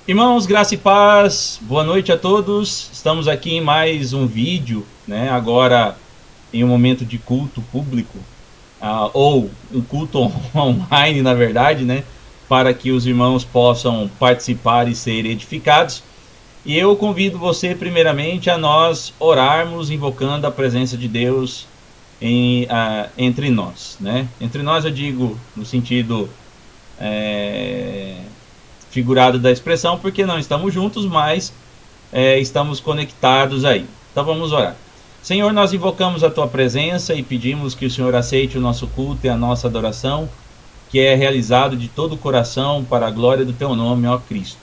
Irmãos, graça e paz, boa noite a todos. Estamos aqui em mais um vídeo, né? Agora em um momento de culto público, ou um culto online, na verdade, né? Para que os irmãos possam participar e ser edificados. E eu convido você, primeiramente, a nós orarmos, invocando a presença de Deus entre nós, né? Entre nós, eu digo no sentido figurado da expressão, porque não estamos juntos, mas estamos conectados aí. Então vamos orar. Senhor, nós invocamos a Tua presença e pedimos que o Senhor aceite o nosso culto e a nossa adoração, que é realizado de todo o coração para a glória do Teu nome, ó Cristo.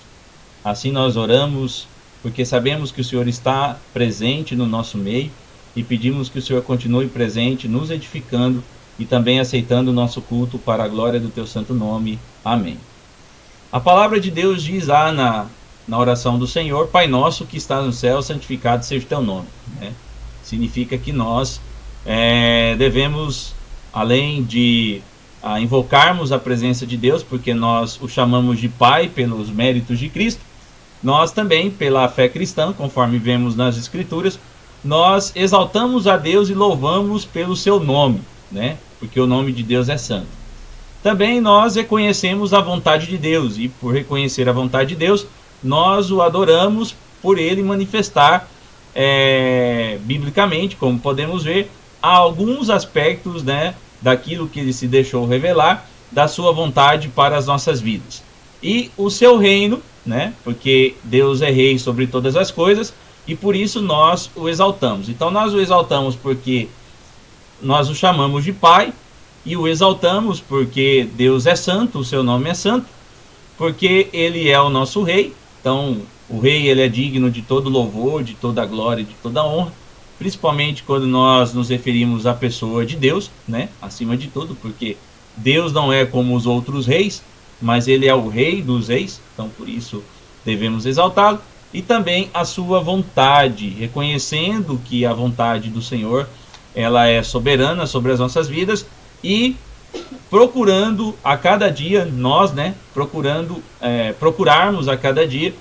Assim nós oramos, porque sabemos que o Senhor está presente no nosso meio e pedimos que o Senhor continue presente, nos edificando e também aceitando o nosso culto para a glória do Teu santo nome. Amém. A palavra de Deus diz lá na oração do Senhor: Pai nosso que está no céu, santificado seja o teu nome, né? Significa que nós devemos, além de invocarmos a presença de Deus, porque nós o chamamos de Pai pelos méritos de Cristo, nós também, pela fé cristã, conforme vemos nas Escrituras, nós exaltamos a Deus e louvamos pelo seu nome, né? Porque o nome de Deus é santo. Também nós reconhecemos a vontade de Deus, e por reconhecer a vontade de Deus, nós o adoramos por ele manifestar biblicamente, como podemos ver, alguns aspectos, né, daquilo que ele se deixou revelar, da sua vontade para as nossas vidas. E o seu reino, né, porque Deus é rei sobre todas as coisas, e por isso nós o exaltamos. Então nós o exaltamos porque nós o chamamos de Pai, e o exaltamos porque Deus é santo, o seu nome é santo, porque ele é o nosso rei. Então o rei, ele é digno de todo louvor, de toda glória, de toda honra, principalmente quando nós nos referimos à pessoa de Deus, né? Acima de tudo, porque Deus não é como os outros reis, mas ele é o rei dos reis, então por isso devemos exaltá-lo. E também a sua vontade, reconhecendo que a vontade do Senhor, ela é soberana sobre as nossas vidas, e procurando a cada dia, nós, né, procurarmos a cada dia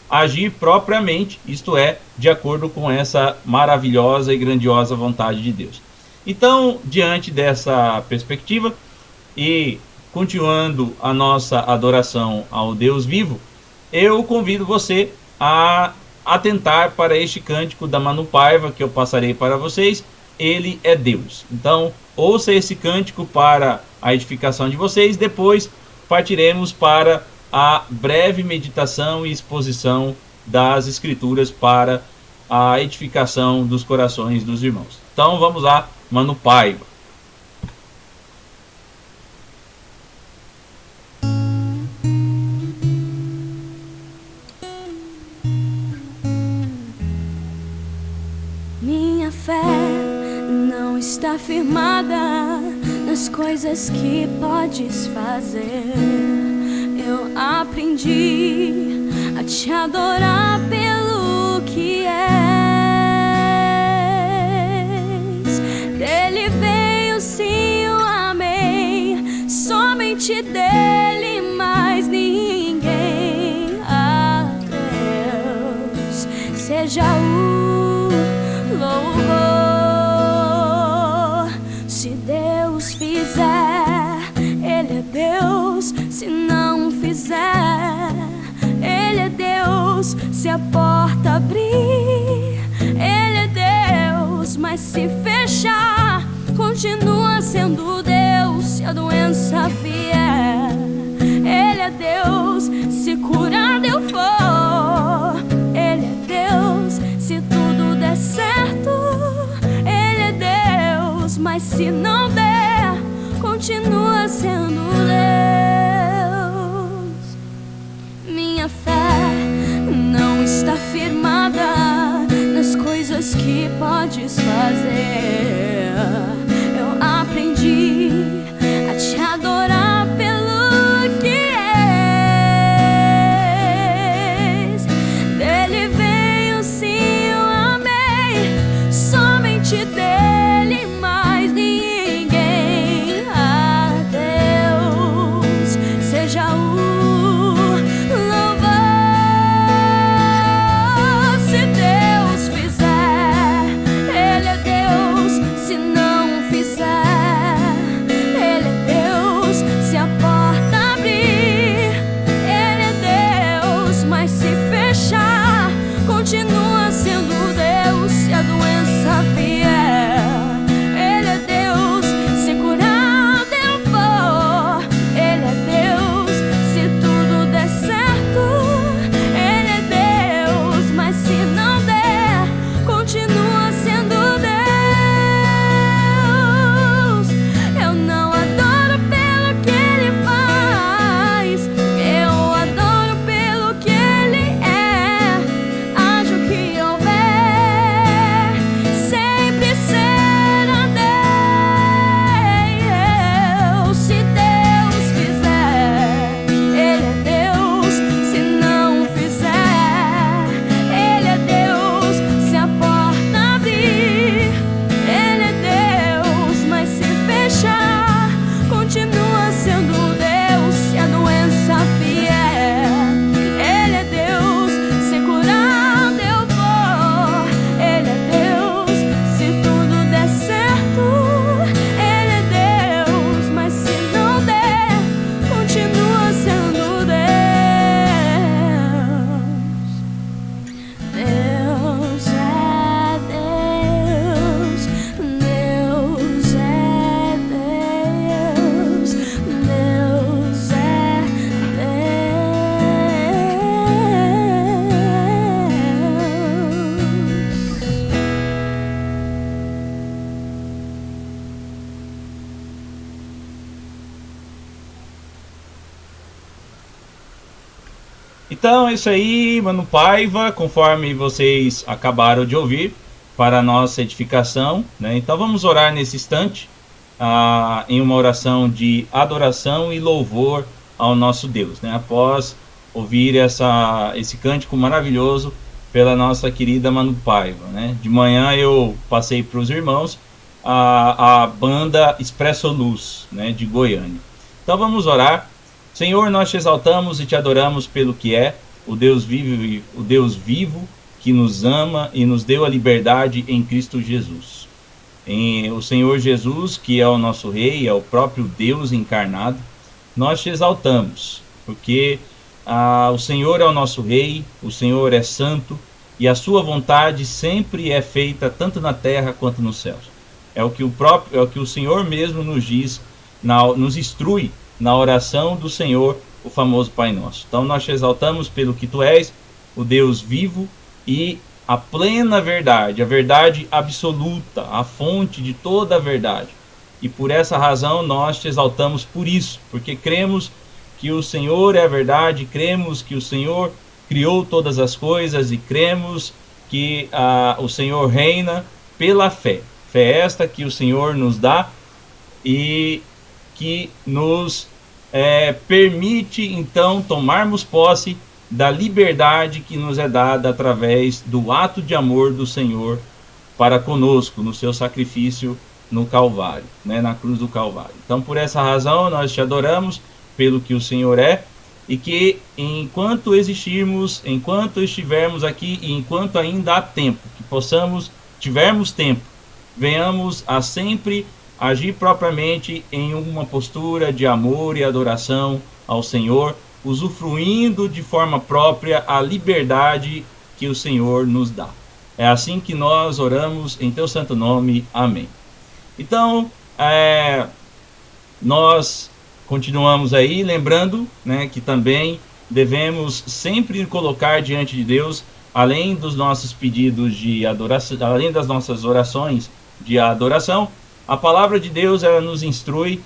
agir propriamente, isto é, de acordo com essa maravilhosa e grandiosa vontade de Deus. Então, diante dessa perspectiva e continuando a nossa adoração ao Deus vivo, eu convido você a atentar para este cântico da Manu Paiva, que eu passarei para vocês. Ele é Deus. Então, ouça esse cântico para a edificação de vocês. Depois partiremos para a breve meditação e exposição das Escrituras para a edificação dos corações dos irmãos. Então vamos lá, Manu Paiva. Minha fé não está firmada nas coisas que podes fazer. Eu aprendi a te adorar pelo que és. Dele veio sim o amém, somente dele, mais ninguém. A Deus seja o louvor. Se Deus fizer, ele é Deus. Se não fizer, ele é Deus. Se a porta abrir, ele é Deus. Mas se fechar, continua sendo Deus. Se a doença vier, ele é Deus. Se curado eu for, ele é Deus. Se tudo der certo, ele é Deus. Mas se não der, continua sendo Deus. Minha fé não está firmada nas coisas que podes fazer. Eu aprendi a te adorar pelo que Então é isso aí, Mano Paiva, conforme vocês acabaram de ouvir, para a nossa edificação, né? Então vamos orar nesse instante, em uma oração de adoração e louvor ao nosso Deus, né? Após ouvir esse cântico maravilhoso pela nossa querida Manu Paiva, né? De manhã eu passei para os irmãos a banda Expresso Luz, né? De Goiânia. Então vamos orar. Senhor, nós te exaltamos e te adoramos pelo que é o Deus vivo que nos ama e nos deu a liberdade em Cristo Jesus. O Senhor Jesus, que é o nosso Rei, é o próprio Deus encarnado, nós te exaltamos, porque o Senhor é o nosso Rei, o Senhor é santo e a sua vontade sempre é feita tanto na terra quanto nos céus. É o que o Senhor mesmo nos diz, nos instrui na oração do Senhor, o famoso Pai Nosso. Então nós te exaltamos pelo que tu és, o Deus vivo e a plena verdade, a verdade absoluta, a fonte de toda a verdade. E por essa razão nós te exaltamos por isso, porque cremos que o Senhor é a verdade, cremos que o Senhor criou todas as coisas e cremos que o Senhor reina pela fé. Fé esta que o Senhor nos dá e que nos permite então tomarmos posse da liberdade que nos é dada através do ato de amor do Senhor para conosco, no seu sacrifício no Calvário, né, na cruz do Calvário. Então por essa razão nós te adoramos pelo que o Senhor é, e que enquanto existirmos, enquanto estivermos aqui e enquanto ainda há tempo, que tivermos tempo, venhamos a sempre agir propriamente em uma postura de amor e adoração ao Senhor, usufruindo de forma própria a liberdade que o Senhor nos dá. É assim que nós oramos em teu santo nome. Amém. Então, nós continuamos aí, lembrando, né, que também devemos sempre colocar diante de Deus, além dos nossos pedidos de adoração, além das nossas orações de adoração, a palavra de Deus, ela nos instrui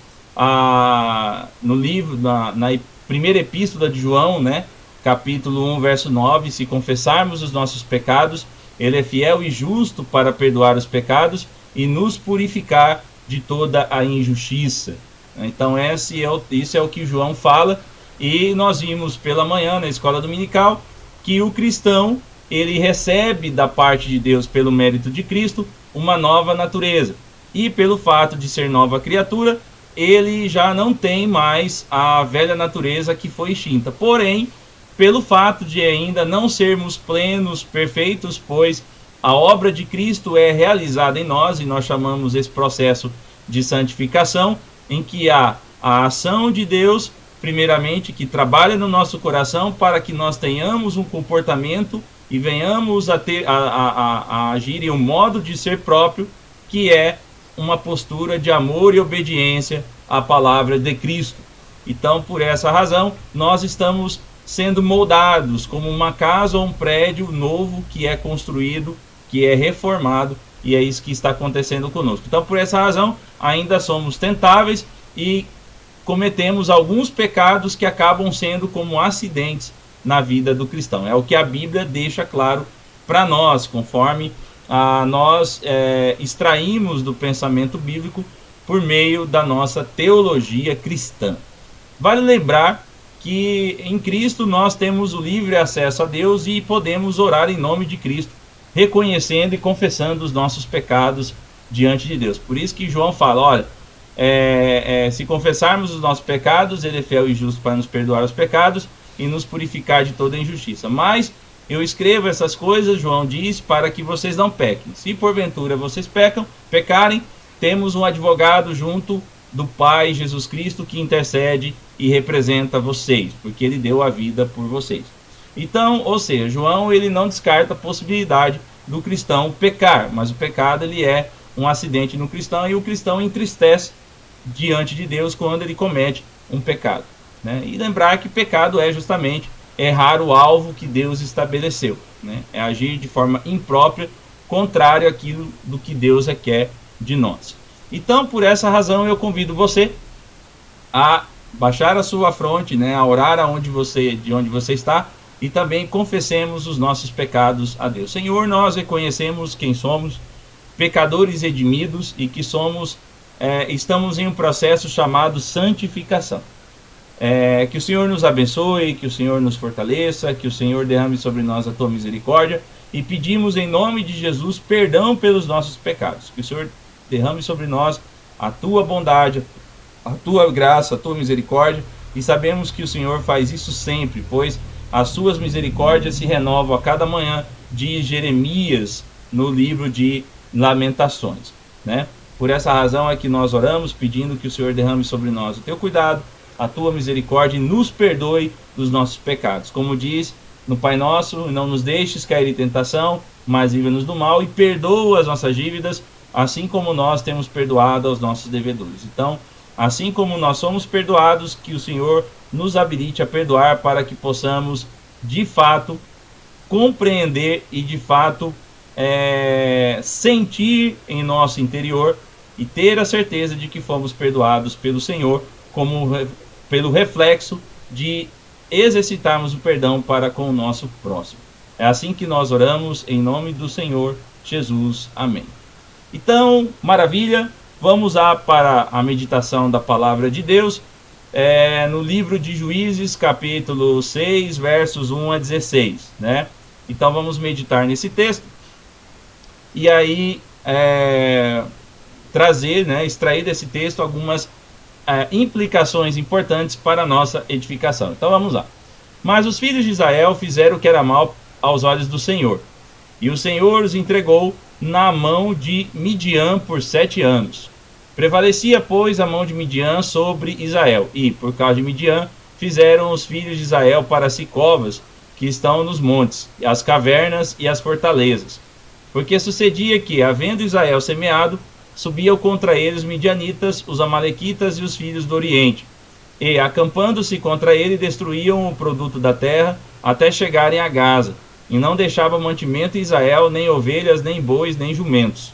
no livro, na primeira epístola de João, né, capítulo 1, verso 9, se confessarmos os nossos pecados, ele é fiel e justo para perdoar os pecados e nos purificar de toda a injustiça. Então isso é o que João fala, e nós vimos pela manhã na escola dominical que o cristão, ele recebe da parte de Deus, pelo mérito de Cristo, uma nova natureza. E pelo fato de ser nova criatura, ele já não tem mais a velha natureza que foi extinta. Porém, pelo fato de ainda não sermos plenos, perfeitos, pois a obra de Cristo é realizada em nós, e nós chamamos esse processo de santificação, em que há a ação de Deus, primeiramente, que trabalha no nosso coração para que nós tenhamos um comportamento e venhamos a agir em um modo de ser próprio, que é uma postura de amor e obediência à palavra de Cristo. Então, por essa razão, nós estamos sendo moldados como uma casa ou um prédio novo que é construído, que é reformado, e é isso que está acontecendo conosco. Então, por essa razão, ainda somos tentáveis e cometemos alguns pecados que acabam sendo como acidentes na vida do cristão. É o que a Bíblia deixa claro para nós, conforme nós extraímos do pensamento bíblico por meio da nossa teologia cristã. Vale lembrar que em Cristo nós temos o livre acesso a Deus e podemos orar em nome de Cristo, reconhecendo e confessando os nossos pecados diante de Deus. Por isso que João fala, olha, se confessarmos os nossos pecados, ele é fiel e justo para nos perdoar os pecados e nos purificar de toda injustiça. Mas eu escrevo essas coisas, João diz, para que vocês não pequem. Se porventura vocês pecarem, temos um advogado junto do Pai, Jesus Cristo, que intercede e representa vocês, porque ele deu a vida por vocês. Então, ou seja, João, ele não descarta a possibilidade do cristão pecar, mas o pecado, ele é um acidente no cristão, e o cristão entristece diante de Deus quando ele comete um pecado, né? E lembrar que pecado é justamente errar o alvo que Deus estabeleceu, né? É agir de forma imprópria, contrário àquilo do que Deus requer de nós. Então, por essa razão, eu convido você a baixar a sua fronte, né? A orar de onde você está, e também confessemos os nossos pecados a Deus. Senhor, nós reconhecemos quem somos, pecadores redimidos, e que estamos em um processo chamado santificação. Que o Senhor nos abençoe, que o Senhor nos fortaleça, que o Senhor derrame sobre nós a tua misericórdia, e pedimos em nome de Jesus perdão pelos nossos pecados. Que o Senhor derrame sobre nós a tua bondade, a tua graça, a tua misericórdia, e sabemos que o Senhor faz isso sempre, pois as suas misericórdias se renovam a cada manhã, diz Jeremias no livro de Lamentações, né? Por essa razão é que nós oramos pedindo que o Senhor derrame sobre nós o teu cuidado, a tua misericórdia, e nos perdoe dos nossos pecados. Como diz no Pai Nosso: não nos deixes cair em tentação, mas livra-nos do mal, e perdoa as nossas dívidas, assim como nós temos perdoado aos nossos devedores. Então, assim como nós somos perdoados, que o Senhor nos habilite a perdoar, para que possamos de fato compreender e de fato sentir em nosso interior e ter a certeza de que fomos perdoados pelo Senhor, pelo reflexo de exercitarmos o perdão para com o nosso próximo. É assim que nós oramos, em nome do Senhor Jesus. Amém. Então, maravilha, vamos lá para a meditação da palavra de Deus, no livro de Juízes, capítulo 6, versos 1 a 16, né? Então vamos meditar nesse texto, e aí trazer, né, extrair desse texto algumas implicações importantes para a nossa edificação. Então vamos lá. Mas os filhos de Israel fizeram o que era mal aos olhos do Senhor, e o Senhor os entregou na mão de Midian por 7 anos. Prevalecia, pois, a mão de Midian sobre Israel, e, por causa de Midian, fizeram os filhos de Israel para si covas que estão nos montes, as cavernas e as fortalezas. Porque sucedia que, havendo Israel semeado, subiam contra eles os midianitas, os amalequitas e os filhos do Oriente, e, acampando-se contra ele, destruíam o produto da terra até chegarem a Gaza, e não deixavam mantimento em Israel, nem ovelhas, nem bois, nem jumentos.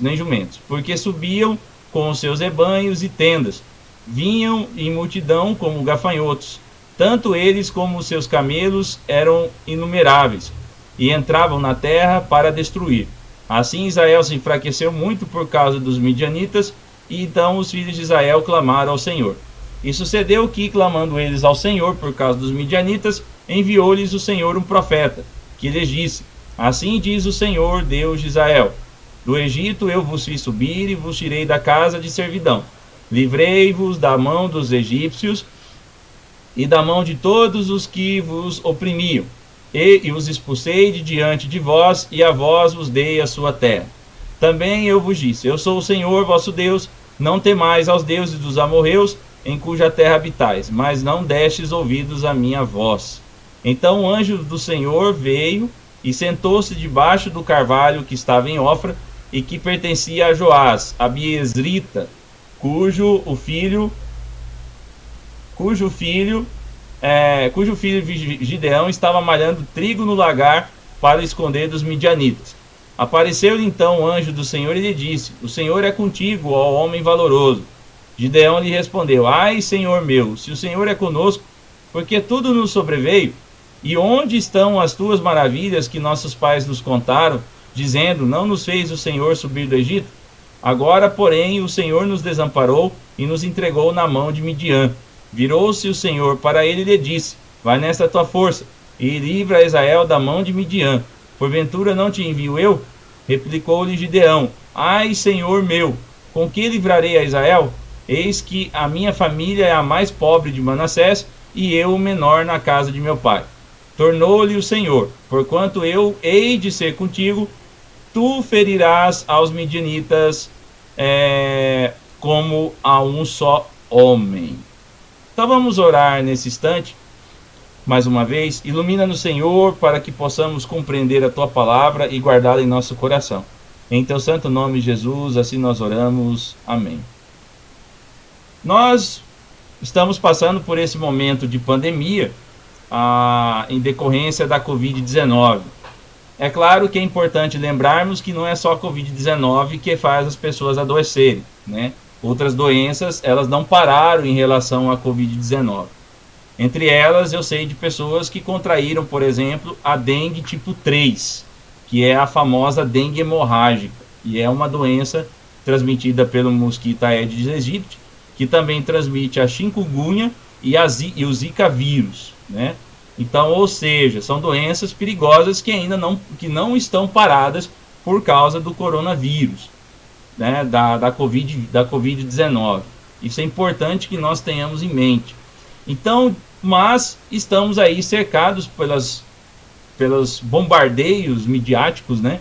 Nem jumentos, porque subiam com os seus rebanhos e tendas, vinham em multidão como gafanhotos, tanto eles como os seus camelos eram inumeráveis, e entravam na terra para destruir. Assim Israel se enfraqueceu muito por causa dos midianitas, e então os filhos de Israel clamaram ao Senhor. E sucedeu que, clamando eles ao Senhor por causa dos midianitas, enviou-lhes o Senhor um profeta, que lhes disse: assim diz o Senhor, Deus de Israel: do Egito eu vos fiz subir e vos tirei da casa de servidão. Livrei-vos da mão dos egípcios e da mão de todos os que vos oprimiam, e os expulsei de diante de vós, e a vós vos dei a sua terra. Também eu vos disse: eu sou o Senhor vosso Deus, não temais aos deuses dos amorreus, em cuja terra habitais, mas não destes ouvidos à minha voz. Então o anjo do Senhor veio e sentou-se debaixo do carvalho que estava em Ofra, e que pertencia a Joás, a Biezrita, cujo filho Gideão estava malhando trigo no lagar para esconder dos midianitas. Apareceu-lhe então o anjo do Senhor e lhe disse: o Senhor é contigo, ó homem valoroso. Gideão lhe respondeu: ai, Senhor meu, se o Senhor é conosco, porque tudo nos sobreveio? E onde estão as tuas maravilhas que nossos pais nos contaram, dizendo: não nos fez o Senhor subir do Egito? Agora, porém, o Senhor nos desamparou e nos entregou na mão de Midian. Virou-se o Senhor para ele e lhe disse: vai nesta tua força, e livra Israel da mão de Midian. Porventura não te envio eu? Replicou-lhe Gideão: ai, Senhor meu, com que livrarei a Israel? Eis que a minha família é a mais pobre de Manassés, e eu o menor na casa de meu pai. Tornou-lhe o Senhor: porquanto eu hei de ser contigo, tu ferirás aos midianitas como a um só homem. Então vamos orar nesse instante, mais uma vez. Ilumina-nos, Senhor, para que possamos compreender a tua palavra e guardá-la em nosso coração. Em teu santo nome, Jesus, assim nós oramos. Amém. Nós estamos passando por esse momento de pandemia, em decorrência da Covid-19. É claro que é importante lembrarmos que não é só a Covid-19 que faz as pessoas adoecerem, né? Outras doenças, elas não pararam em relação à Covid-19. Entre elas, eu sei de pessoas que contraíram, por exemplo, a dengue tipo 3, que é a famosa dengue hemorrágica, e é uma doença transmitida pelo mosquito Aedes aegypti, que também transmite a chikungunya e o Zika vírus, né? Então, ou seja, são doenças perigosas que ainda não estão paradas por causa do coronavírus, né? Da Covid-19. Isso é importante que nós tenhamos em mente. Então, mas estamos aí cercados pelos bombardeios midiáticos, né?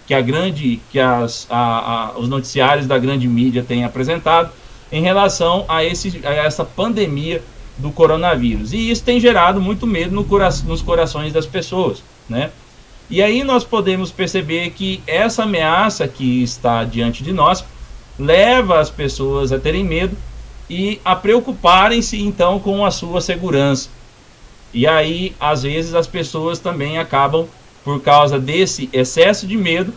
Que os noticiários da grande mídia têm apresentado em relação a essa pandemia do coronavírus. E isso tem gerado muito medo nos corações das pessoas, né? E aí nós podemos perceber que essa ameaça que está diante de nós leva as pessoas a terem medo e a preocuparem-se então com a sua segurança. E aí, às vezes, as pessoas também acabam, por causa desse excesso de medo,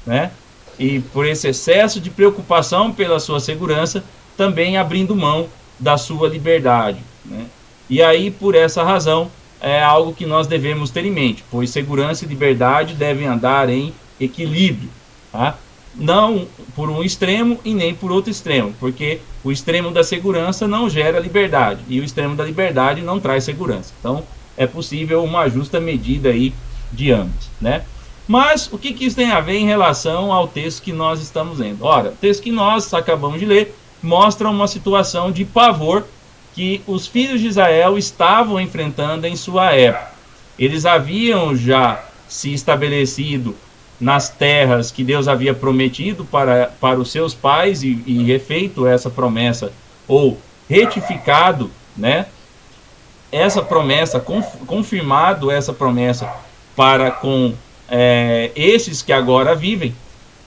né? E por esse excesso de preocupação pela sua segurança, também abrindo mão da sua liberdade, né? E aí, por essa razão, é algo que nós devemos ter em mente, pois segurança e liberdade devem andar em equilíbrio, tá? Não por um extremo e nem por outro extremo, porque o extremo da segurança não gera liberdade e o extremo da liberdade não traz segurança. Então é possível uma justa medida aí de ambos, né? Mas o que isso tem a ver em relação ao texto que nós estamos lendo? Ora, o texto que nós acabamos de ler mostra uma situação de pavor que os filhos de Israel estavam enfrentando em sua época. Eles haviam já se estabelecido nas terras que Deus havia prometido para os seus pais e refeito essa promessa, ou retificado, né, essa promessa, confirmado essa promessa para com esses que agora vivem,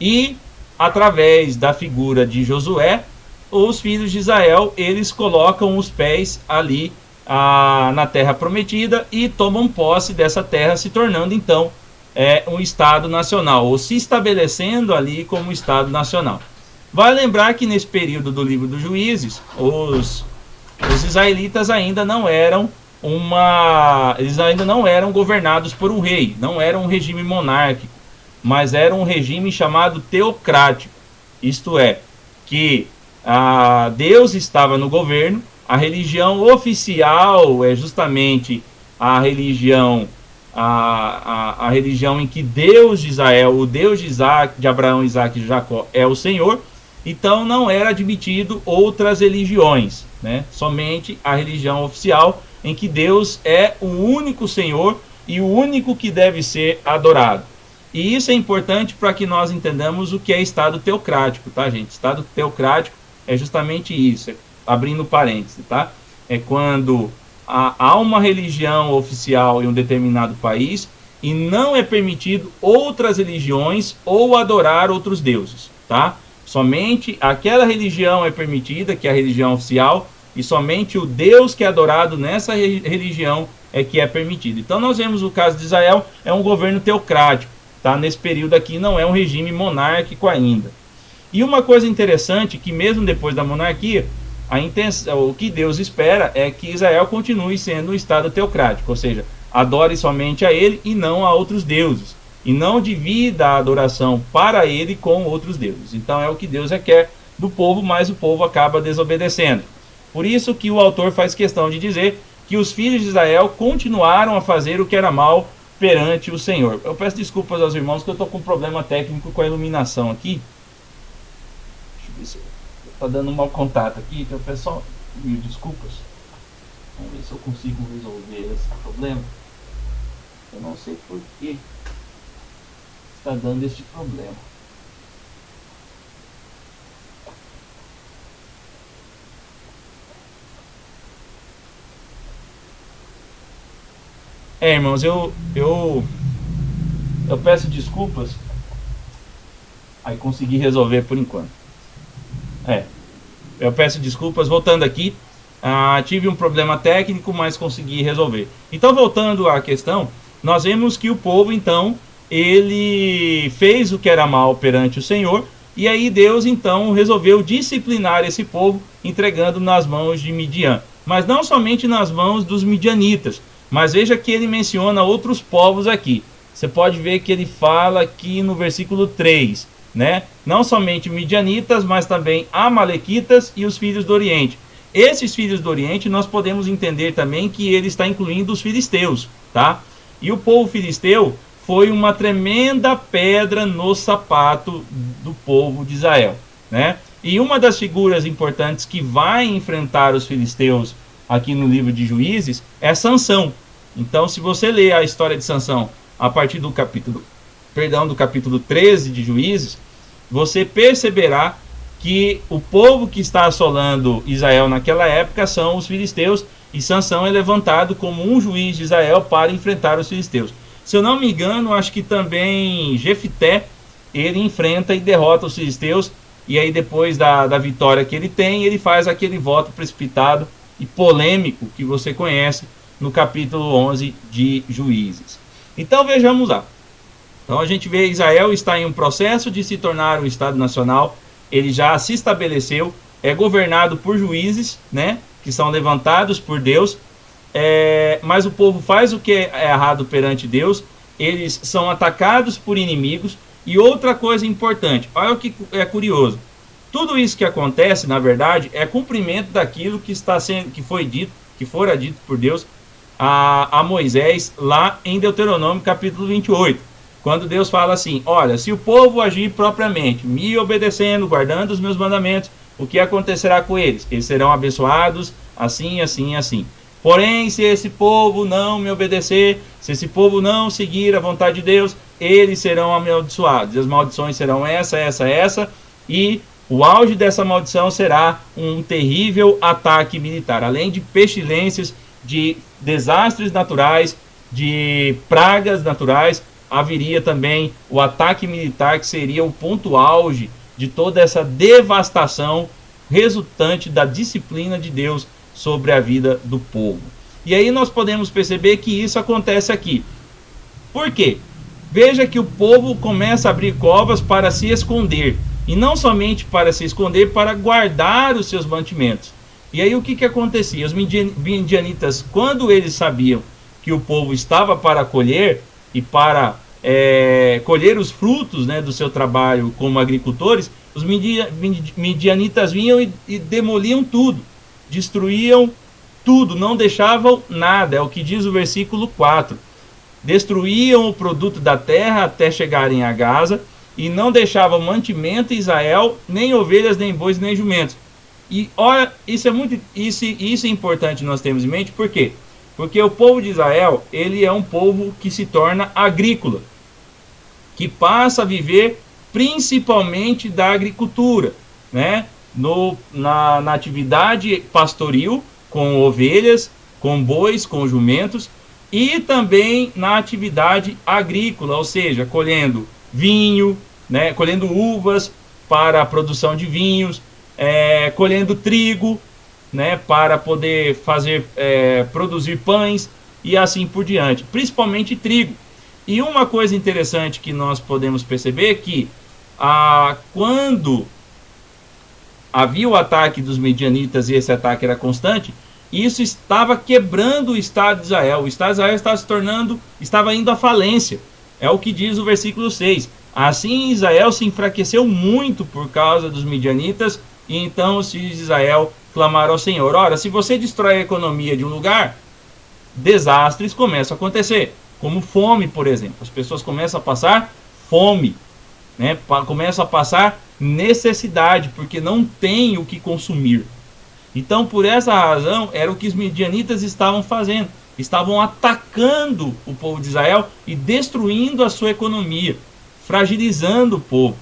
e através da figura de Josué, os filhos de Israel, eles colocam os pés ali na terra prometida e tomam posse dessa terra, se tornando então um Estado nacional, ou se estabelecendo ali como Estado nacional. Vale lembrar que nesse período do livro dos Juízes, os israelitas ainda não eram governados por um rei, não era um regime monárquico, mas era um regime chamado teocrático, isto é, que Deus estava no governo, a religião oficial é justamente a religião a religião em que Deus de Israel, o Deus de Abraão, Isaac e Jacó é o Senhor. Então não era admitido outras religiões, né? Somente a religião oficial, em que Deus é o único Senhor e o único que deve ser adorado. E isso é importante para que nós entendamos o que é Estado teocrático, tá, gente? Estado teocrático é justamente isso, abrindo parênteses, tá? É quando há uma religião oficial em um determinado país e não é permitido outras religiões ou adorar outros deuses, tá? Somente aquela religião é permitida, que é a religião oficial, e somente o Deus que é adorado nessa religião é que é permitido. Então nós vemos o caso de Israel, é um governo teocrático, tá? Nesse período aqui não é um regime monárquico ainda. E uma coisa interessante, que mesmo depois da monarquia, o que Deus espera é que Israel continue sendo um Estado teocrático, ou seja, adore somente a ele e não a outros deuses, e não divida a adoração para ele com outros deuses. Então é o que Deus requer do povo, mas o povo acaba desobedecendo. Por isso que o autor faz questão de dizer que os filhos de Israel continuaram a fazer o que era mal perante o Senhor. Eu peço desculpas aos irmãos que eu estou com um problema técnico com a iluminação aqui. Deixa eu ver se está dando um mau contato aqui, então pessoal, mil desculpas. Vamos ver se eu consigo resolver esse problema. Eu não sei por que está dando este problema. Irmãos, eu peço desculpas. Aí consegui resolver por enquanto. Eu peço desculpas, voltando aqui, tive um problema técnico, mas consegui resolver. Então, voltando à questão, nós vemos que o povo, então, ele fez o que era mal perante o Senhor, e aí Deus, então, resolveu disciplinar esse povo, entregando nas mãos de Midian. mas não somente nas mãos dos midianitas, mas veja que ele menciona outros povos aqui. Você pode ver que ele fala aqui no versículo 3, né? Não somente midianitas, mas também amalequitas e os filhos do Oriente. Esses filhos do Oriente nós podemos entender também que ele está incluindo os filisteus, tá? E o povo filisteu foi uma tremenda pedra no sapato do povo de Israel, né? E uma das figuras importantes que vai enfrentar os filisteus aqui no livro de Juízes é Sansão. Então, se você ler a história de Sansão a partir do capítulo 13 de Juízes, você perceberá que o povo que está assolando Israel naquela época são os filisteus, e Sansão é levantado como um juiz de Israel para enfrentar os filisteus. Se eu não me engano, acho que também Jefité, ele enfrenta e derrota os filisteus, e aí depois da vitória que ele tem, ele faz aquele voto precipitado e polêmico que você conhece no capítulo 11 de Juízes. Então vejamos lá. Então a gente vê Israel está em um processo de se tornar um Estado nacional. Ele já se estabeleceu, é governado por juízes, né, que são levantados por Deus, mas o povo faz o que é errado perante Deus, eles são atacados por inimigos. E outra coisa importante, olha o que é curioso, tudo isso que acontece, na verdade, é cumprimento daquilo que fora dito por Deus a Moisés lá em Deuteronômio capítulo 28, quando Deus fala assim: olha, se o povo agir propriamente, me obedecendo, guardando os meus mandamentos, o que acontecerá com eles? Eles serão abençoados, assim, assim, assim. Porém, se esse povo não me obedecer, se esse povo não seguir a vontade de Deus, eles serão amaldiçoados. E as maldições serão essa, e o auge dessa maldição será um terrível ataque militar. Além de pestilências, de desastres naturais, de pragas naturais, haveria também o ataque militar, que seria o ponto auge de toda essa devastação resultante da disciplina de Deus sobre a vida do povo. E aí nós podemos perceber que isso acontece aqui. Por quê? Veja que o povo começa a abrir covas para se esconder, e não somente para se esconder, para guardar os seus mantimentos. E aí o que acontecia? Os midianitas, quando eles sabiam que o povo estava para colher e para colher os frutos, né, do seu trabalho como agricultores, os midianitas vinham e demoliam tudo, destruíam tudo, não deixavam nada. É o que diz o versículo 4. Destruíam o produto da terra até chegarem a Gaza, e não deixavam mantimento em Israel, nem ovelhas, nem bois, nem jumentos. E olha, isso é importante nós termos em mente. Por quê? Porque o povo de Israel, ele é um povo que se torna agrícola, que passa a viver principalmente da agricultura, né? Na atividade pastoril, com ovelhas, com bois, com jumentos, e também na atividade agrícola, ou seja, colhendo vinho, né? Colhendo uvas para a produção de vinhos, colhendo trigo, né? Para poder produzir pães e assim por diante, principalmente trigo. E uma coisa interessante que nós podemos perceber é que quando havia o ataque dos midianitas, e esse ataque era constante, isso estava quebrando o Estado de Israel. O Estado de Israel estava indo à falência. É o que diz o versículo 6. Assim Israel se enfraqueceu muito por causa dos midianitas, e então os filhos de Israel clamaram ao Senhor. Ora, se você destrói a economia de um lugar, desastres começam a acontecer, como fome, por exemplo. As pessoas começam a passar fome, né? Começam a passar necessidade, porque não tem o que consumir. Então, por essa razão, era o que os midianitas estavam fazendo. Estavam atacando o povo de Israel e destruindo a sua economia, fragilizando o povo.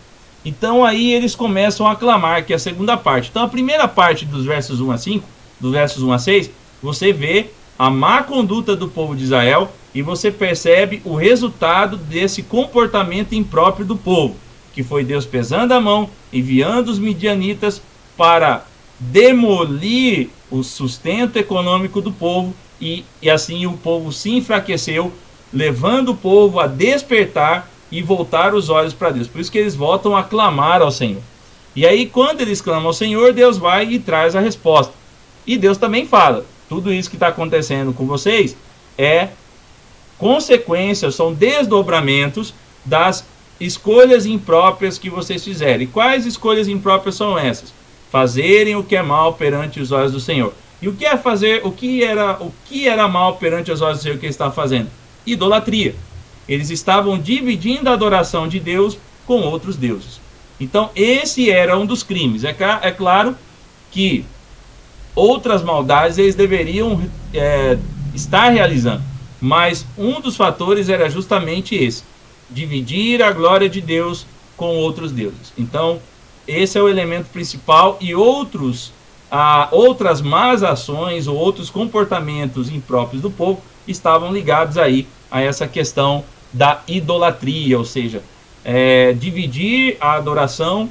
Então aí eles começam a clamar, que é a segunda parte. Então a primeira parte dos versos 1 a 5, dos versos 1 a 6, você vê a má conduta do povo de Israel, e você percebe o resultado desse comportamento impróprio do povo, que foi Deus pesando a mão, enviando os midianitas para demolir o sustento econômico do povo, e assim o povo se enfraqueceu, levando o povo a despertar e voltar os olhos para Deus. Por isso que eles voltam a clamar ao Senhor. E aí, quando eles clamam ao Senhor, Deus vai e traz a resposta. E Deus também fala. tudo isso que está acontecendo com vocês é consequências, são desdobramentos das escolhas impróprias que vocês fizeram. E quais escolhas impróprias são essas? Fazerem o que é mal perante os olhos do Senhor. E o que é fazer, o que era mal perante os olhos do Senhor que eles estavam fazendo? Idolatria. Eles estavam dividindo a adoração de Deus com outros deuses. Então esse era um dos crimes. É claro que outras maldades eles deveriam estar realizando, mas um dos fatores era justamente esse: dividir a glória de Deus com outros deuses. Então esse é o elemento principal, e outras más ações ou outros comportamentos impróprios do povo estavam ligados aí a essa questão da idolatria, ou seja, dividir a adoração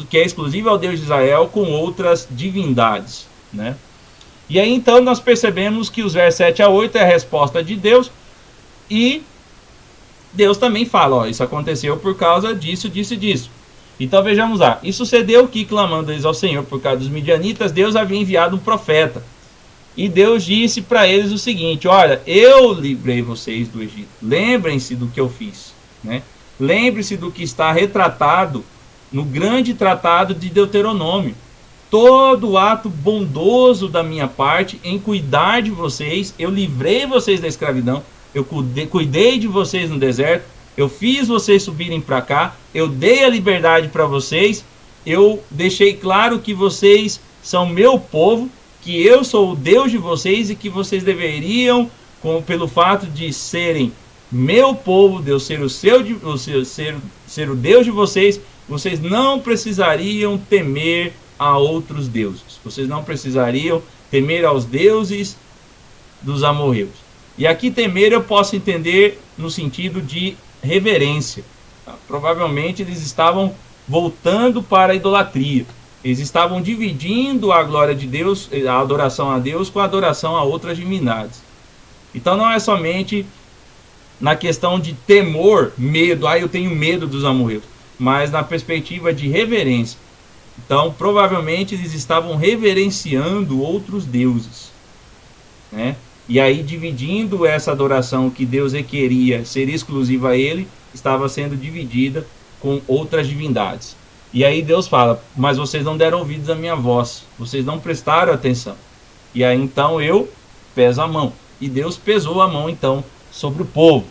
que é exclusiva ao Deus de Israel com outras divindades, né? E aí então nós percebemos que os versos 7 a 8 é a resposta de Deus, e Deus também fala, ó, isso aconteceu por causa disso, disso e disso. Então vejamos lá, e sucedeu que, clamando eles ao Senhor por causa dos midianitas, Deus havia enviado um profeta, e Deus disse para eles o seguinte: olha, eu livrei vocês do Egito, lembrem-se do que eu fiz, né? Lembre-se do que está retratado no grande tratado de Deuteronômio. Todo ato bondoso da minha parte em cuidar de vocês, eu livrei vocês da escravidão, eu cuidei de vocês no deserto, eu fiz vocês subirem para cá, eu dei a liberdade para vocês, eu deixei claro que vocês são meu povo, que eu sou o Deus de vocês e que vocês deveriam, pelo fato de serem meu povo, Deus ser ser o Deus de vocês, vocês não precisariam temer a outros deuses. Vocês não precisariam temer aos deuses dos amorreus. E aqui temer eu posso entender no sentido de reverência. Provavelmente eles estavam voltando para a idolatria. Eles estavam dividindo a glória de Deus, a adoração a Deus, com a adoração a outras divindades. Então não é somente na questão de temor, medo, eu tenho medo dos amorreus, mas na perspectiva de reverência. Então provavelmente eles estavam reverenciando outros deuses, né? E aí dividindo essa adoração que Deus queria ser exclusiva a ele, estava sendo dividida com outras divindades. E aí Deus fala: mas vocês não deram ouvidos à minha voz, vocês não prestaram atenção. E aí então eu peso a mão. E Deus pesou a mão então sobre o povo.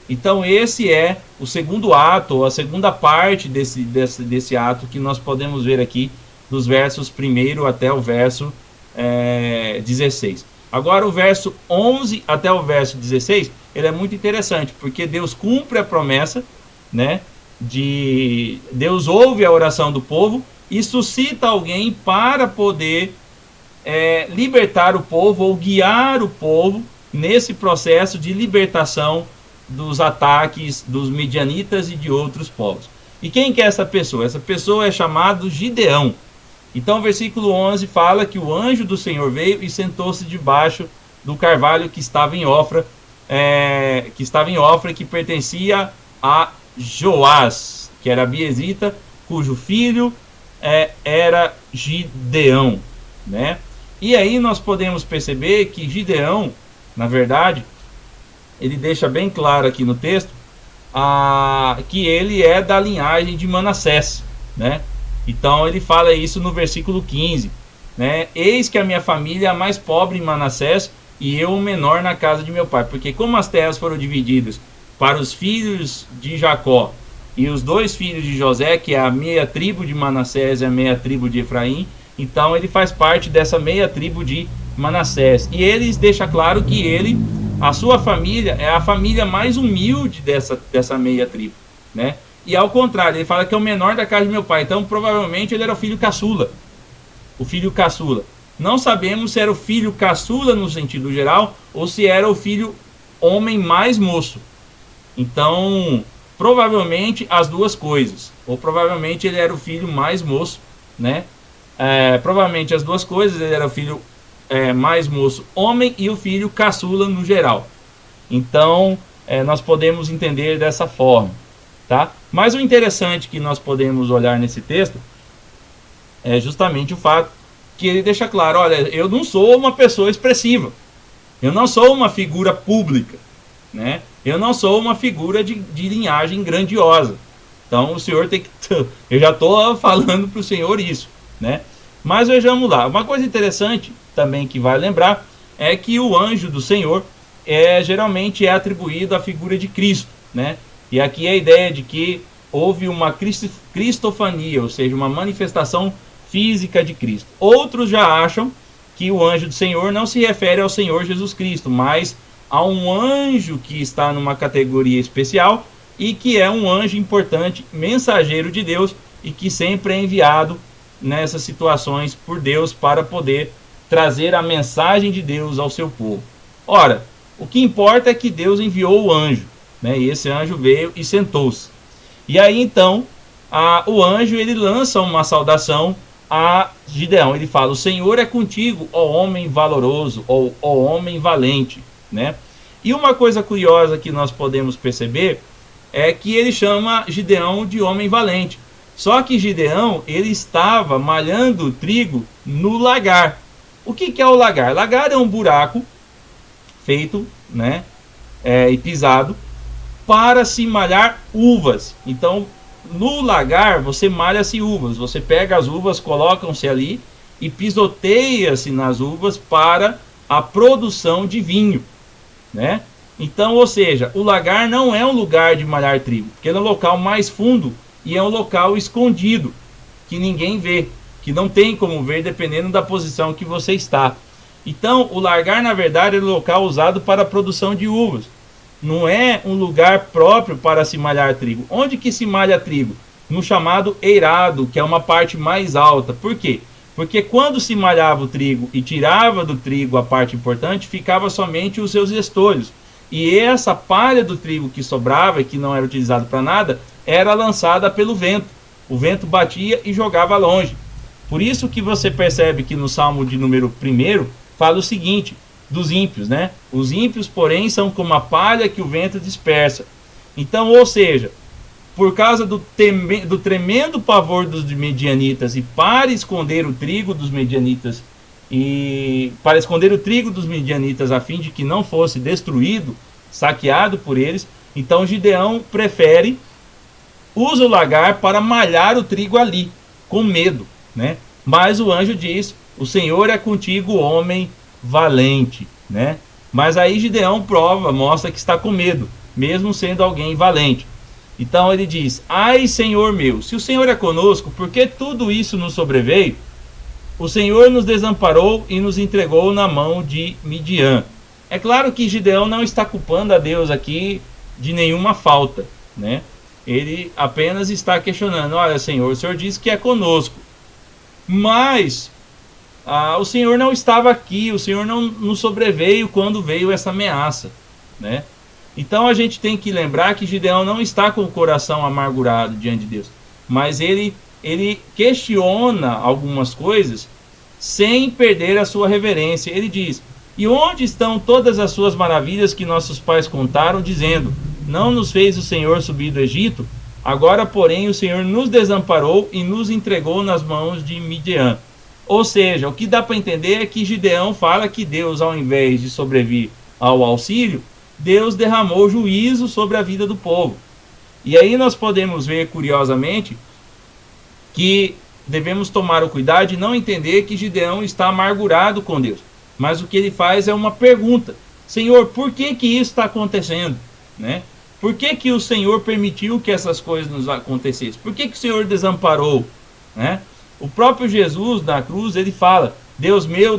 Então esse é o segundo ato, ou a segunda parte desse ato que nós podemos ver aqui, dos versos 1 até o verso 16. Agora o verso 11 até o verso 16, ele é muito interessante, porque Deus cumpre a promessa, né? Deus ouve a oração do povo e suscita alguém para poder libertar o povo, ou guiar o povo nesse processo de libertação dos ataques dos midianitas e de outros povos. E quem que é essa pessoa? Essa pessoa é chamada Gideão. Então o versículo 11 fala que o anjo do Senhor veio e sentou-se debaixo do carvalho que estava em Ofra, que pertencia a Joás, que era abiezita, cujo filho era Gideão, né? E aí nós podemos perceber que Gideão, na verdade, ele deixa bem claro aqui no texto que ele é da linhagem de Manassés, né? Então ele fala isso no versículo 15, né? Eis que a minha família é a mais pobre em Manassés, e eu o menor na casa de meu pai. Porque como as terras foram divididas para os filhos de Jacó e os 2 filhos de José, que é a meia tribo de Manassés e a meia tribo de Efraim, então ele faz parte dessa meia tribo de Manassés. E ele deixa claro que a sua família é a família mais humilde dessa meia tribo, né? E ao contrário, ele fala que é o menor da casa de meu pai. Então provavelmente ele era o filho caçula. O filho caçula. Não sabemos se era o filho caçula no sentido geral, ou se era o filho homem mais moço. Então provavelmente as duas coisas. Ou provavelmente ele era o filho mais moço, né? Provavelmente as duas coisas. Ele era o filho mais moço homem e o filho caçula no geral. Então nós podemos entender dessa forma, tá? Mas o interessante que nós podemos olhar nesse texto é justamente o fato que ele deixa claro, olha, eu não sou uma pessoa expressiva, eu não sou uma figura pública, né? Eu não sou uma figura de linhagem grandiosa. Então o Senhor tem que... Eu já estou falando para o Senhor isso, né? Mas vejamos lá. Uma coisa interessante também que vai lembrar é que o anjo do Senhor geralmente é atribuído à figura de Cristo, né? E aqui é a ideia de que houve uma cristofania, ou seja, uma manifestação física de Cristo. Outros já acham que o anjo do Senhor não se refere ao Senhor Jesus Cristo, mas a um anjo que está numa categoria especial e que é um anjo importante, mensageiro de Deus, e que sempre é enviado nessas situações por Deus para poder trazer a mensagem de Deus ao seu povo. Ora, o que importa é que Deus enviou o anjo, né? E esse anjo veio e sentou-se. E aí então o anjo ele lança uma saudação a Gideão. Ele fala: o Senhor é contigo, ó homem valoroso, ou ó homem valente, né? E uma coisa curiosa que nós podemos perceber é que ele chama Gideão de homem valente. Só que Gideão ele estava malhando trigo no lagar. O que é o lagar? Lagar é um buraco feito, né, e pisado para se malhar uvas. Então, no lagar você malha-se uvas. Você pega as uvas, colocam-se ali e pisoteia-se nas uvas para a produção de vinho, né? Então, ou seja, o lagar não é um lugar de malhar trigo, porque é um local mais fundo e é um local escondido, que ninguém vê, que não tem como ver dependendo da posição que você está. Então, o lagar, na verdade, é um local usado para a produção de uvas. Não é um lugar próprio para se malhar trigo. Onde que se malha trigo? No chamado eirado, que é uma parte mais alta. Por quê? Porque quando se malhava o trigo e tirava do trigo a parte importante, ficava somente os seus estolhos. E essa palha do trigo que sobrava e que não era utilizado para nada, era lançada pelo vento. O vento batia e jogava longe. Por isso que você percebe que no Salmo de número 1 fala o seguinte, dos ímpios, né? Os ímpios, porém, são como a palha que o vento dispersa. Então, ou seja, por causa do tremendo pavor dos medianitas e para esconder o trigo dos medianitas a fim de que não fosse destruído, saqueado por eles, então Gideão usa o lagar para malhar o trigo ali, com medo, né? Mas o anjo diz: o Senhor é contigo, homem valente, né? Mas aí Gideão mostra que está com medo, mesmo sendo alguém valente. Então ele diz: ai, Senhor meu, se o Senhor é conosco, por que tudo isso nos sobreveio? O Senhor nos desamparou e nos entregou na mão de Midian. É claro que Gideão não está culpando a Deus aqui de nenhuma falta, né? Ele apenas está questionando: olha, Senhor, o Senhor disse que é conosco, mas o Senhor não estava aqui, o Senhor não nos sobreveio quando veio essa ameaça, né? Então a gente tem que lembrar que Gideão não está com o coração amargurado diante de Deus, mas ele questiona algumas coisas sem perder a sua reverência. Ele diz: e onde estão todas as suas maravilhas que nossos pais contaram, dizendo: não nos fez o Senhor subir do Egito? Agora, porém, o Senhor nos desamparou e nos entregou nas mãos de Midian. Ou seja, o que dá para entender é que Gideão fala que Deus, ao invés de sobrevir ao auxílio, Deus derramou juízo sobre a vida do povo. E aí nós podemos ver, curiosamente, que devemos tomar o cuidado de não entender que Gideão está amargurado com Deus. Mas o que ele faz é uma pergunta: Senhor, por que isso está acontecendo? Né? Por que o Senhor permitiu que essas coisas nos acontecessem? Por que o Senhor desamparou? Né? O próprio Jesus na cruz, ele fala: Deus meu,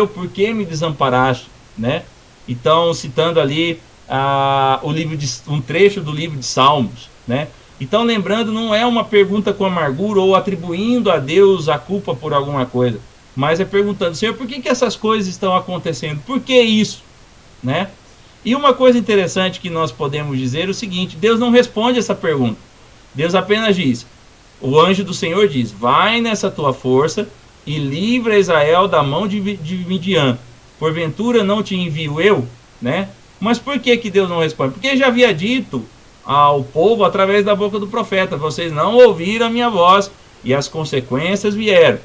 por que me desamparaste? Né? Então, citando ali um trecho do livro de Salmos, né? Então, lembrando, não é uma pergunta com amargura ou atribuindo a Deus a culpa por alguma coisa, mas é perguntando: Senhor, por que essas coisas estão acontecendo? Por que isso? Né? E uma coisa interessante que nós podemos dizer é o seguinte: Deus não responde essa pergunta. Deus apenas diz, o anjo do Senhor diz: vai nessa tua força e livra Israel da mão de Midian. Porventura não te envio eu? Né? Mas por que Deus não responde? Porque já havia dito ao povo através da boca do profeta: vocês não ouviram a minha voz, e as consequências vieram.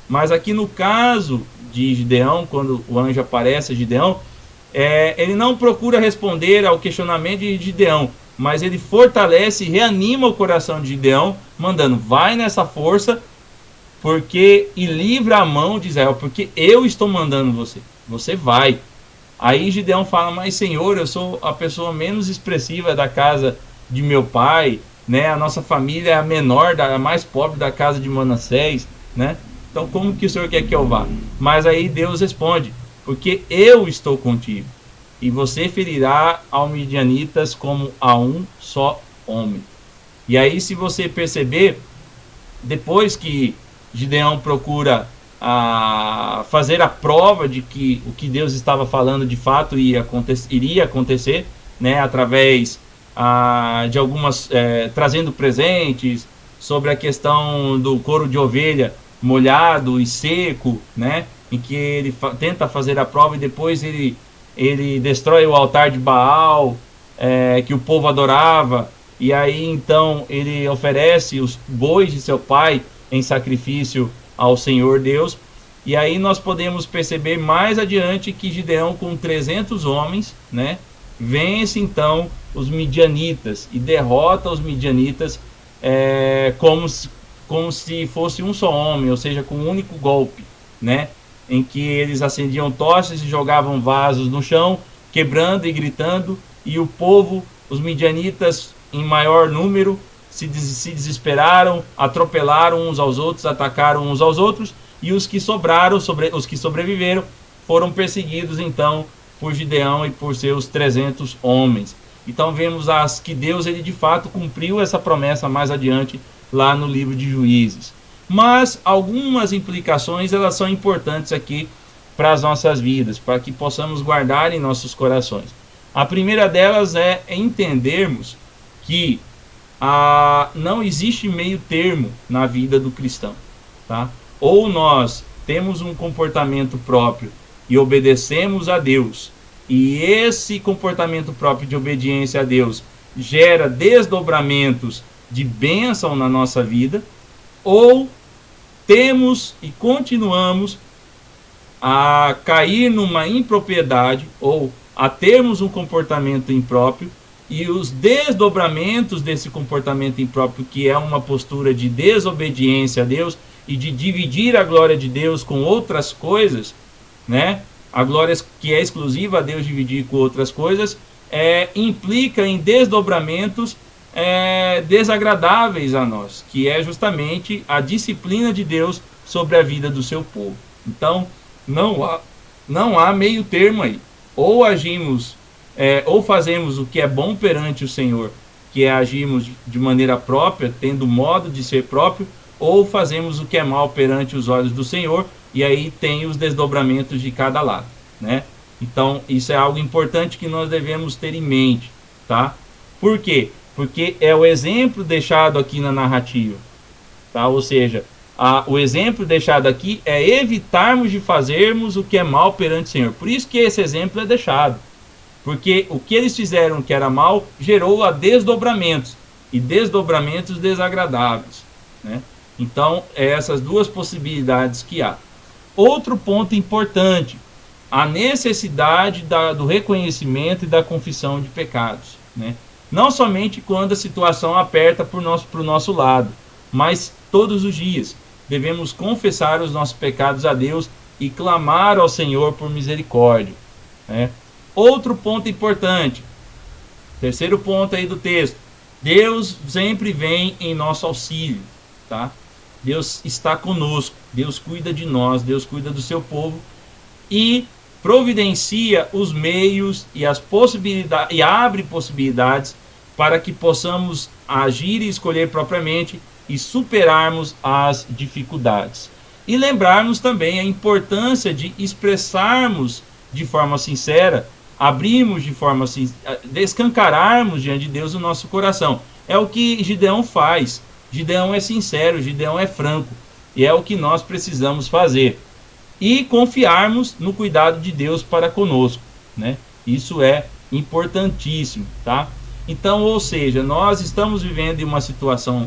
Mas aqui no caso de Gideão, quando o anjo aparece a Gideão, ele não procura responder ao questionamento de Gideão, mas ele fortalece e reanima o coração de Gideão, mandando: vai nessa força, e livra a mão de Israel, porque eu estou mandando você vai. Aí Gideão fala: mas Senhor, eu sou a pessoa menos expressiva da casa de meu pai, né? A nossa família é a menor, a mais pobre da casa de Manassés, né? Então como que o Senhor quer que eu vá? Mas aí Deus responde: porque eu estou contigo, e você ferirá aos midianitas como a um só homem. E aí, se você perceber, depois que Gideão procura fazer a prova de que o que Deus estava falando de fato iria acontecer, né, através de algumas, trazendo presentes, sobre a questão do couro de ovelha molhado e seco, né, em que ele tenta fazer a prova e depois ele destrói o altar de Baal, que o povo adorava, e aí então ele oferece os bois de seu pai em sacrifício ao Senhor Deus. E aí nós podemos perceber mais adiante que Gideão, com 300 homens, né, vence então os midianitas e derrota os midianitas, como se fosse um só homem, ou seja, com um único golpe, né, em que eles acendiam tochas e jogavam vasos no chão, quebrando e gritando, e o povo, os midianitas em maior número, se desesperaram, atropelaram uns aos outros, atacaram uns aos outros, e os que sobraram, os que sobreviveram, foram perseguidos então por Gideão e por seus 300 homens. Então vemos que Deus, ele de fato cumpriu essa promessa mais adiante lá no livro de Juízes. Mas algumas implicações, elas são importantes aqui para as nossas vidas, para que possamos guardar em nossos corações. A primeira delas é entendermos que não existe meio termo na vida do cristão, tá? Ou nós temos um comportamento próprio e obedecemos a Deus, e esse comportamento próprio de obediência a Deus gera desdobramentos de bênção na nossa vida, ou temos e continuamos a cair numa impropriedade, ou a termos um comportamento impróprio, e os desdobramentos desse comportamento impróprio, que é uma postura de desobediência a Deus e de dividir a glória de Deus com outras coisas, né? A glória que é exclusiva a Deus dividir com outras coisas, implica em desdobramentos desagradáveis a nós, que é justamente a disciplina de Deus sobre a vida do seu povo. Então, não há meio termo aí. Ou agimos, ou fazemos o que é bom perante o Senhor, que é agirmos de maneira própria, tendo modo de ser próprio, ou fazemos o que é mal perante os olhos do Senhor, e aí tem os desdobramentos de cada lado, né? Então, isso é algo importante que nós devemos ter em mente, tá? Por quê? Porque é o exemplo deixado aqui na narrativa, tá? Ou seja, o exemplo deixado aqui é evitarmos de fazermos o que é mal perante o Senhor. Por isso que esse exemplo é deixado. Porque o que eles fizeram que era mal gerou a desdobramentos, e desdobramentos desagradáveis, né? Então, essas duas possibilidades que há. Outro ponto importante, a necessidade do reconhecimento e da confissão de pecados, né? Não somente quando a situação aperta para o nosso lado, mas todos os dias devemos confessar os nossos pecados a Deus e clamar ao Senhor por misericórdia, né? Outro ponto importante, terceiro ponto aí do texto: Deus sempre vem em nosso auxílio, tá? Deus está conosco, Deus cuida de nós, Deus cuida do seu povo e providencia os meios e as possibilidades, e abre possibilidades para que possamos agir e escolher propriamente e superarmos as dificuldades. E lembrarmos também a importância de expressarmos de forma sincera, abrirmos de forma sincera, escancararmos diante de Deus o nosso coração. É o que Gideão faz. Gideão é sincero, Gideão é franco, e é o que nós precisamos fazer. E confiarmos no cuidado de Deus para conosco, né? Isso é importantíssimo, tá? Então, ou seja, nós estamos vivendo em uma situação,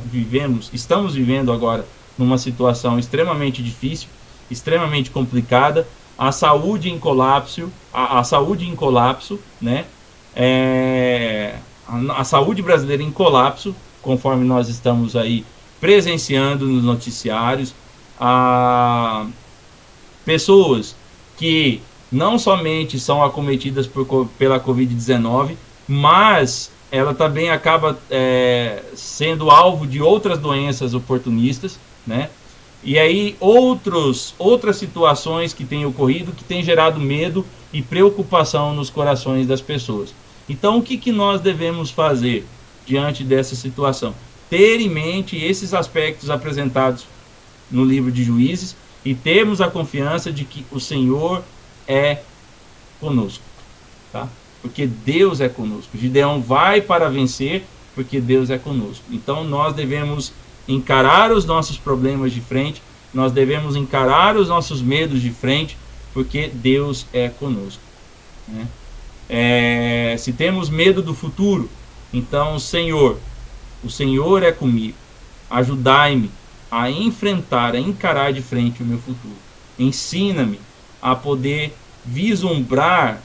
estamos vivendo agora numa situação extremamente difícil, extremamente complicada, a saúde em colapso, a saúde em colapso, né? A saúde brasileira em colapso, conforme nós estamos aí presenciando nos noticiários, pessoas que não somente são acometidas pela Covid-19, mas ela também acaba sendo alvo de outras doenças oportunistas, né? E aí outras situações que têm ocorrido, que têm gerado medo e preocupação nos corações das pessoas. Então o que nós devemos fazer diante dessa situação? Ter em mente esses aspectos apresentados no livro de Juízes e termos a confiança de que o Senhor é conosco, tá? Porque Deus é conosco. Gideão vai para vencer porque Deus é conosco. Então nós devemos encarar os nossos problemas de frente, nós devemos encarar os nossos medos de frente, porque Deus é conosco, né? Se temos medo do futuro, então o Senhor é comigo. Ajudai-me a enfrentar, a encarar de frente o meu futuro. Ensina-me a poder vislumbrar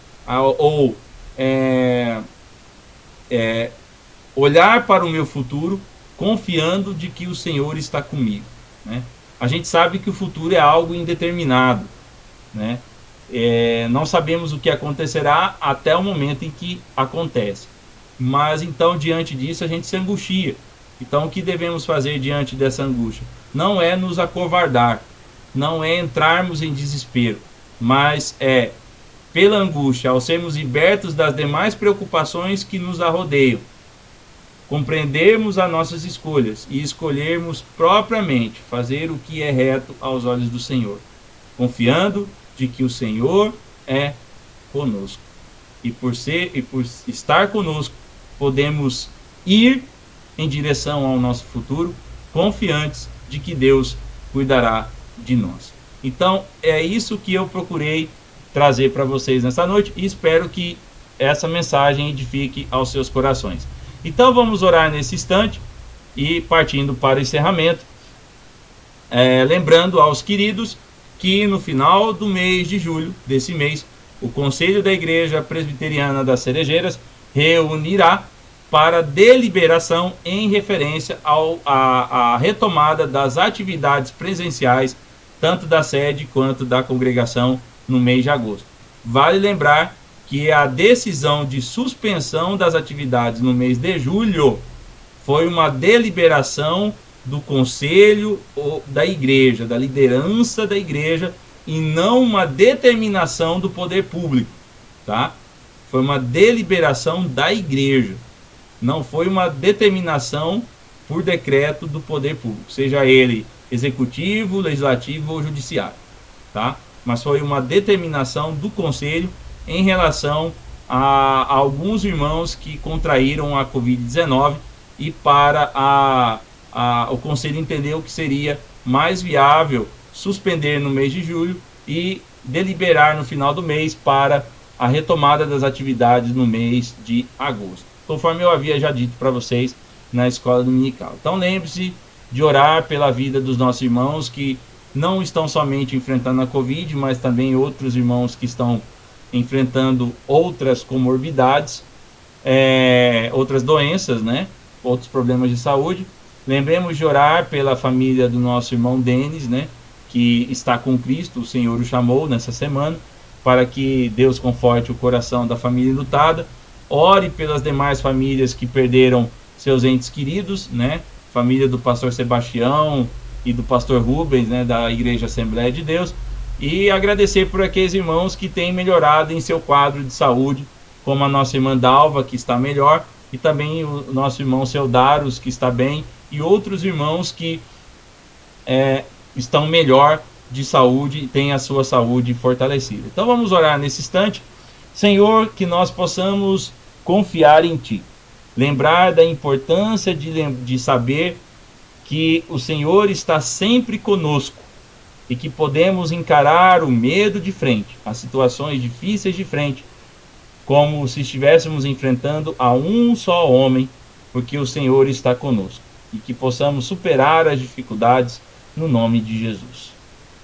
olhar para o meu futuro confiando de que o Senhor está comigo, né? A gente sabe que o futuro é algo indeterminado, né? Não sabemos o que acontecerá até o momento em que acontece. Mas então, diante disso, a gente se angustia. Então, o que devemos fazer diante dessa angústia? Não é nos acovardar, não é entrarmos em desespero, mas pela angústia, ao sermos libertos das demais preocupações que nos arrodeiam, compreendermos as nossas escolhas e escolhermos propriamente fazer o que é reto aos olhos do Senhor, confiando de que o Senhor é conosco. E por estar conosco, podemos ir em direção ao nosso futuro, confiantes de que Deus cuidará de nós. Então, é isso que eu procurei trazer para vocês nessa noite e espero que essa mensagem edifique aos seus corações. Então vamos orar nesse instante e partindo para o encerramento, lembrando aos queridos que no final do mês de julho desse mês, o Conselho da Igreja Presbiteriana das Cerejeiras reunirá para deliberação em referência à retomada das atividades presenciais, tanto da sede quanto da congregação no mês de agosto. Vale lembrar que a decisão de suspensão das atividades no mês de julho foi uma deliberação do conselho da igreja, da liderança da igreja, e não uma determinação do poder público, tá? Foi uma deliberação da igreja, não foi uma determinação por decreto do poder público, seja ele executivo, legislativo ou judiciário, tá? Mas foi uma determinação do conselho em relação a alguns irmãos que contraíram a Covid-19 e para o conselho entendeu que seria mais viável suspender no mês de julho e deliberar no final do mês para a retomada das atividades no mês de agosto, conforme eu havia já dito para vocês na escola dominical. Então lembre-se de orar pela vida dos nossos irmãos que não estão somente enfrentando a Covid, mas também outros irmãos que estão enfrentando outras comorbidades, outras doenças, né? Outros problemas de saúde. Lembremos de orar pela família do nosso irmão Denis, né? Que está com Cristo, o Senhor o chamou nessa semana, para que Deus conforte o coração da família enlutada. Ore pelas demais famílias que perderam seus entes queridos, né? Família do pastor Sebastião e do pastor Rubens, né? Da Igreja Assembleia de Deus. E agradecer por aqueles irmãos que têm melhorado em seu quadro de saúde, como a nossa irmã Dalva, que está melhor, e também o nosso irmão Celdaros, que está bem, e outros irmãos que estão melhor de saúde e têm a sua saúde fortalecida. Então vamos orar nesse instante. Senhor, que nós possamos confiar em Ti, lembrar da importância de saber que o Senhor está sempre conosco, e que podemos encarar o medo de frente, as situações difíceis de frente, como se estivéssemos enfrentando a um só homem, porque o Senhor está conosco, e que possamos superar as dificuldades no nome de Jesus.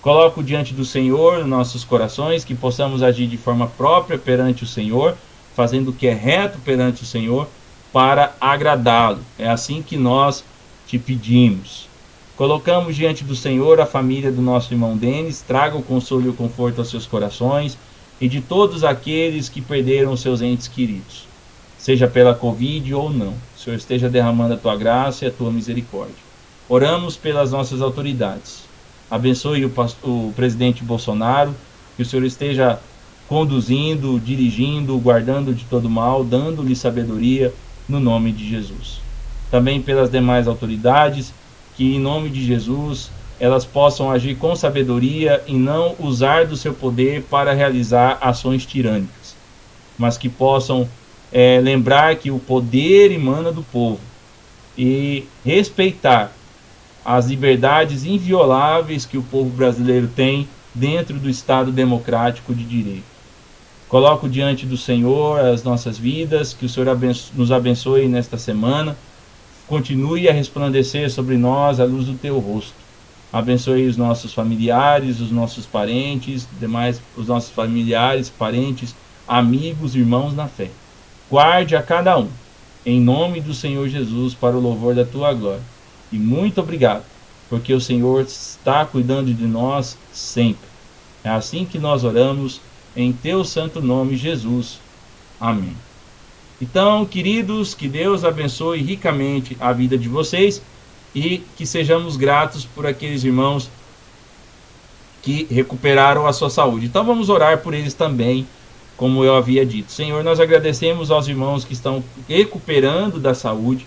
Coloco diante do Senhor nossos corações, que possamos agir de forma própria perante o Senhor, fazendo o que é reto perante o Senhor, para agradá-lo. É assim que nós te pedimos. Colocamos diante do Senhor a família do nosso irmão Denis, traga o consolo e o conforto aos seus corações e de todos aqueles que perderam seus entes queridos, seja pela Covid ou não. O Senhor esteja derramando a tua graça e a tua misericórdia. Oramos pelas nossas autoridades. Abençoe o presidente Bolsonaro, que o Senhor esteja conduzindo, dirigindo, guardando de todo mal, dando-lhe sabedoria no nome de Jesus. Também pelas demais autoridades, que em nome de Jesus elas possam agir com sabedoria e não usar do seu poder para realizar ações tirânicas, mas que possam lembrar que o poder emana do povo e respeitar as liberdades invioláveis que o povo brasileiro tem dentro do Estado democrático de direito. Coloco diante do Senhor as nossas vidas, que o Senhor nos abençoe nesta semana, continue a resplandecer sobre nós a luz do teu rosto. Abençoe os nossos familiares, os nossos parentes, os nossos familiares, parentes, amigos, irmãos na fé. Guarde a cada um, em nome do Senhor Jesus, para o louvor da tua glória. E muito obrigado, porque o Senhor está cuidando de nós sempre. É assim que nós oramos, em teu santo nome, Jesus. Amém. Então, queridos, que Deus abençoe ricamente a vida de vocês e que sejamos gratos por aqueles irmãos que recuperaram a sua saúde. Então vamos orar por eles também, como eu havia dito. Senhor, nós agradecemos aos irmãos que estão recuperando da saúde,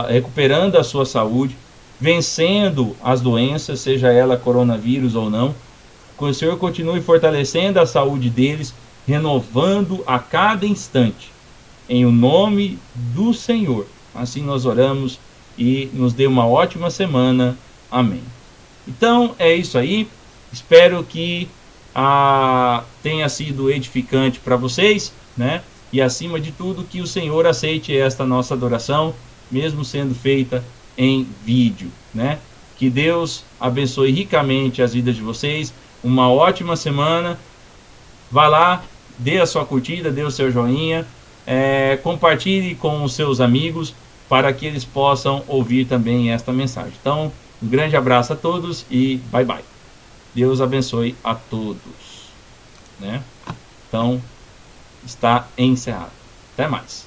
recuperando a sua saúde, vencendo as doenças, seja ela coronavírus ou não. Que o Senhor continue fortalecendo a saúde deles, renovando a cada instante. Em o nome do Senhor. Assim nós oramos e nos dê uma ótima semana. Amém. Então é isso aí. Espero que tenha sido edificante para vocês, né? E acima de tudo que o Senhor aceite esta nossa adoração, mesmo sendo feita em vídeo, né? Que Deus abençoe ricamente as vidas de vocês. Uma ótima semana. Vá lá, dê a sua curtida, dê o seu joinha. Compartilhe com os seus amigos para que eles possam ouvir também esta mensagem. Então, um grande abraço a todos e bye bye. Deus abençoe a todos, né? Então, está encerrado. Até mais.